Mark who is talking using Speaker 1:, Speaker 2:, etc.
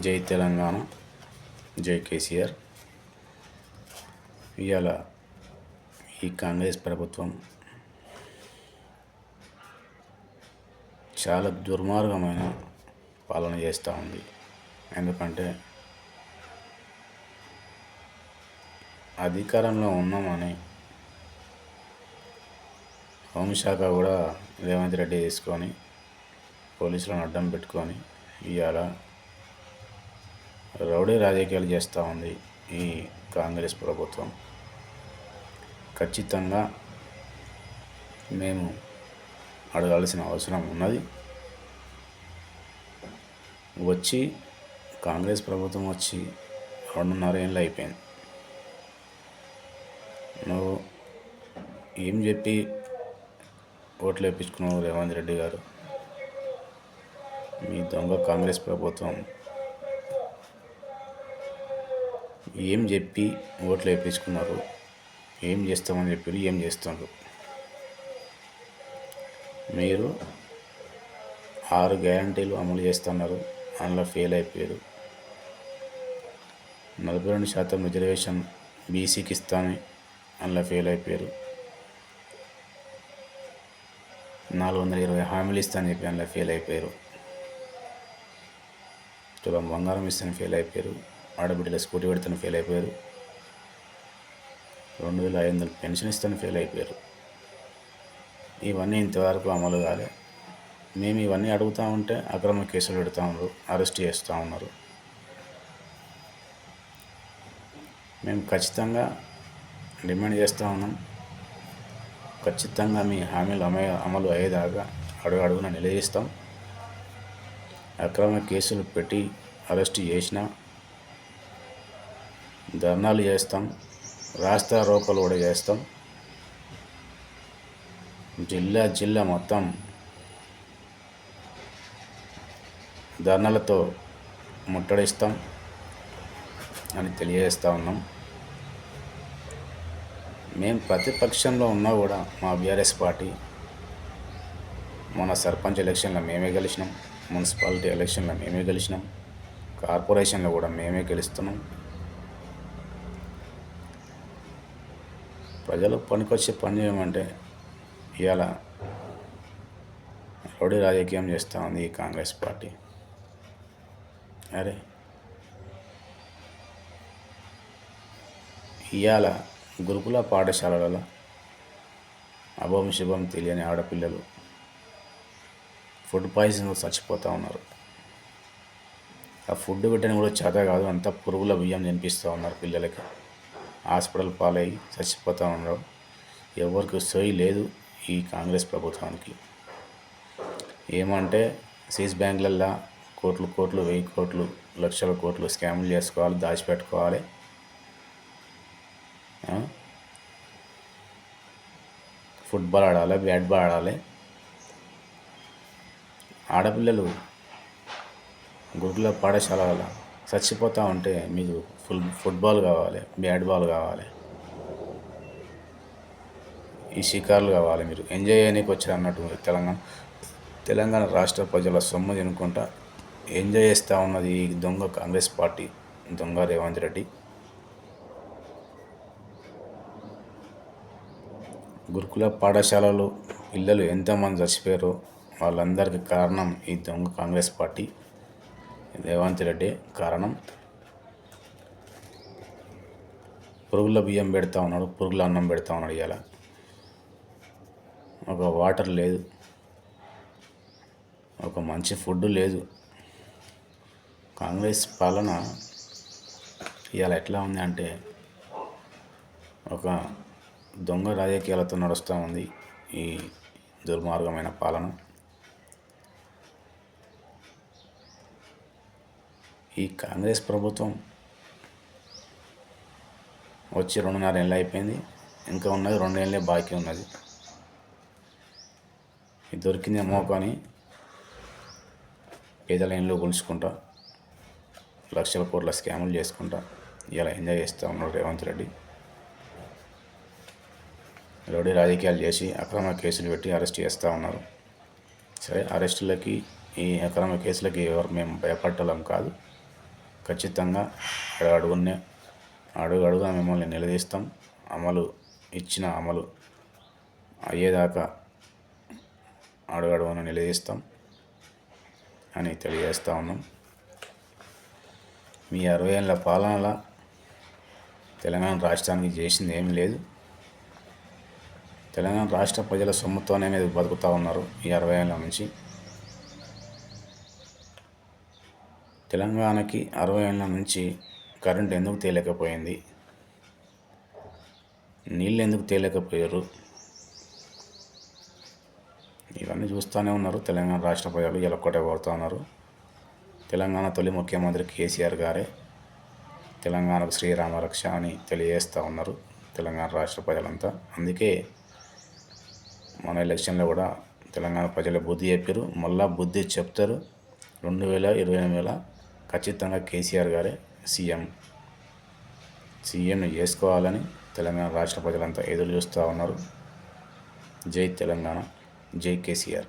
Speaker 1: జై తెలంగాణ, జై కేసీఆర్. ఇవాళ ఈ కాంగ్రెస్ ప్రభుత్వం చాలా దుర్మార్గమైన పాలన చేస్తూ ఉంది. ఎందుకంటే అధికారంలో ఉన్నామని హోంశాఖ కూడా రేవంత్ రెడ్డి తీసుకొని పోలీసులను అడ్డం పెట్టుకొని ఇవాళ రౌడీ రాజకీయాలు చేస్తూ ఉంది ఈ కాంగ్రెస్ ప్రభుత్వం. ఖచ్చితంగా మేము అడగాల్సిన అవసరం ఉన్నది. కాంగ్రెస్ ప్రభుత్వం వచ్చి 2.5 ఏళ్ళు అయిపోయింది. నువ్వు ఏం చెప్పి ఓట్లు వేయించుకున్నావు రేవంత్ రెడ్డి గారు? మీ దొంగ కాంగ్రెస్ ప్రభుత్వం ఏం చెప్పి ఓట్లు వేయించుకున్నారు? ఏం చేస్తామని చెప్పారు? ఏం చేస్తున్నారు? మీరు 6 గ్యారంటీలు అమలు చేస్తున్నారు, అందులో ఫెయిల్ అయిపోయారు. 42% రిజర్వేషన్ బీసీకి ఇస్తానని అందులో ఫెయిల్ అయిపోయారు. 420 హామీలు ఇస్తానని చెప్పి అందులో ఫెయిల్ అయిపోయారు. తులం బంగారం ఇస్తాను ఫెయిల్ అయిపోయారు. ఆడబిడ్డల స్కూటీ పెడతాను ఫెయిల్ అయిపోయారు. 2500 పెన్షన్ ఇస్తాను ఫెయిల్ అయిపోయారు. ఇవన్నీ ఇంతవరకు అమలు కాలే. మేము ఇవన్నీ అడుగుతూ ఉంటే అక్రమ కేసులు పెడతా ఉన్నారు, అరెస్ట్ చేస్తూ ఉన్నారు. మేము ఖచ్చితంగా డిమాండ్ చేస్తూ ఉన్నాం. ఖచ్చితంగా మీ హామీలు అమలు అయ్యేదాకా అడుగున నిలదీస్తాం. అక్రమ కేసులు పెట్టి అరెస్ట్ చేసినా ధర్నాలు చేస్తాం, రాస్తా రోకోలు కూడా చేస్తాం. జిల్లా మొత్తం ధర్నాలతో ముట్టడిస్తాం అని తెలియజేస్తూ ఉన్నాం. మేము ప్రతిపక్షంలో ఉన్నా కూడా మా బీఆర్ఎస్ పార్టీ మన సర్పంచ్ ఎలక్షన్లో మేమే గెలిచినాం, మున్సిపాలిటీ ఎలక్షన్లో మేమే గెలిచినాం, కార్పొరేషన్లో కూడా మేమే గెలుస్తున్నాం. ప్రజలు పనికొచ్చే పని చేయమంటే ఇవాళ రౌడీ రాజకీయం చేస్తూ ఉంది ఈ కాంగ్రెస్ పార్టీ. అరే ఇవాళ గురుకుల పాఠశాలలలో అభం శుభం తెలియని ఆడపిల్లలు ఫుడ్ పాయిజన్ చచ్చిపోతూ ఉన్నారు. ఆ ఫుడ్ పెట్టని కూడా చేత కాదు, అంతా పురుగుల బియ్యం తినిపిస్తూ ఉన్నారు పిల్లలకి. హాస్పిటల్ పాలయ్యి చచ్చిపోతూ ఉన్నారు. ఎవరికి సోయి లేదు ఈ కాంగ్రెస్ ప్రభుత్వానికి. ఏమంటే సీజ్ బ్యాంకులల్లో కోట్లు 1000 కోట్లు లక్షల కోట్లు స్కాములు చేసుకోవాలి, దాచిపెట్టుకోవాలి. ఫుట్బాల్ ఆడాలి, బ్యాట్ బాల్ ఆడాలి. ఆడపిల్లలు గురుకుల పాఠశాల చచ్చిపోతూ ఉంటే మీకు ఫుట్బాల్ కావాలి, బ్యాట్ బాల్ కావాలి, ఈ షికార్లు కావాలి. మీరు ఎంజాయ్ చేయడానికి వచ్చారు అన్నట్టు తెలంగాణ రాష్ట్ర ప్రజల సొమ్ము తినుకుంటా ఎంజాయ్ చేస్తూ ఉన్నది ఈ దొంగ కాంగ్రెస్ పార్టీ, దొంగ రేవంత్ రెడ్డి. గురుకుల పాఠశాలలు పిల్లలు ఎంతమంది చచ్చిపోయారో వాళ్ళందరికీ కారణం ఈ దొంగ కాంగ్రెస్ పార్టీ, రేవంత్ రెడ్డి కారణం. పురుగుల బియ్యం పెడతా ఉన్నాడు, పురుగుల అన్నం పెడతా ఉన్నాడు. ఇవాళ ఒక వాటర్ లేదు, ఒక మంచి ఫుడ్ లేదు. కాంగ్రెస్ పాలన ఇవాళ ఎట్లా ఉంది అంటే ఒక దొంగ రాజకీయాలతో నడుస్తూ ఉంది ఈ దుర్మార్గమైన పాలన. ఈ కాంగ్రెస్ ప్రభుత్వం వచ్చి 2.5 ఏళ్ళు అయిపోయింది. ఇంకా ఉన్నది 2 ఏళ్ళే బాకీ ఉన్నది. ఇది దొరికిందే మోకాని పేదల ఇంట్లో కొలుచుకుంటా లక్షల కోట్ల స్కాములు చేసుకుంటా ఇలా ఎంజాయ్ చేస్తూ ఉన్నాడు రేవంత్ రెడ్డి. రౌడీ రాజకీయాలు చేసి అక్రమ కేసులు పెట్టి అరెస్ట్ చేస్తూ ఉన్నారు. సరే, అరెస్టులకి ఈ అక్రమ కేసులకి మేము భయపడటం కాదు. ఖచ్చితంగా అడుగున మిమ్మల్ని నిలదీస్తాం. అమలు అయ్యేదాకా అడుగడుగున నిలదీస్తాం అని తెలియజేస్తూ ఉన్నాం. మీ 60 ఏళ్ళ పాలనలో తెలంగాణ రాష్ట్రానికి చేసింది ఏమీ లేదు. తెలంగాణ రాష్ట్ర ప్రజల సొమ్ముతోనే మీరు బతుకుతూ ఉన్నారు. ఈ 60 ఏళ్ళ నుంచి తెలంగాణకి 60 ఏళ్ళ నుంచి కరెంట్ ఎందుకు తేలేకపోయింది, నీళ్ళు ఎందుకు తేలేకపోయారు, ఇవన్నీ చూస్తూనే ఉన్నారు. తెలంగాణ రాష్ట్ర ప్రజలు ఇలా ఒక్కటే కోరుతూ ఉన్నారు. తెలంగాణ తొలి ముఖ్యమంత్రి కేసీఆర్ గారే తెలంగాణకు శ్రీరామ రక్ష అని తెలియజేస్తూ ఉన్నారు తెలంగాణ రాష్ట్ర ప్రజలంతా. అందుకే మన ఎలక్షన్లో కూడా తెలంగాణ ప్రజలు బుద్ధి చెప్పారు, మళ్ళా బుద్ధి చెప్తారు. 2028 ఖచ్చితంగా కేసీఆర్ గారే సీఎంని చేసుకోవాలని తెలంగాణ రాష్ట్ర ప్రజలంతా ఎదురు చూస్తూ ఉన్నారు. జై తెలంగాణ, జై కేసీఆర్.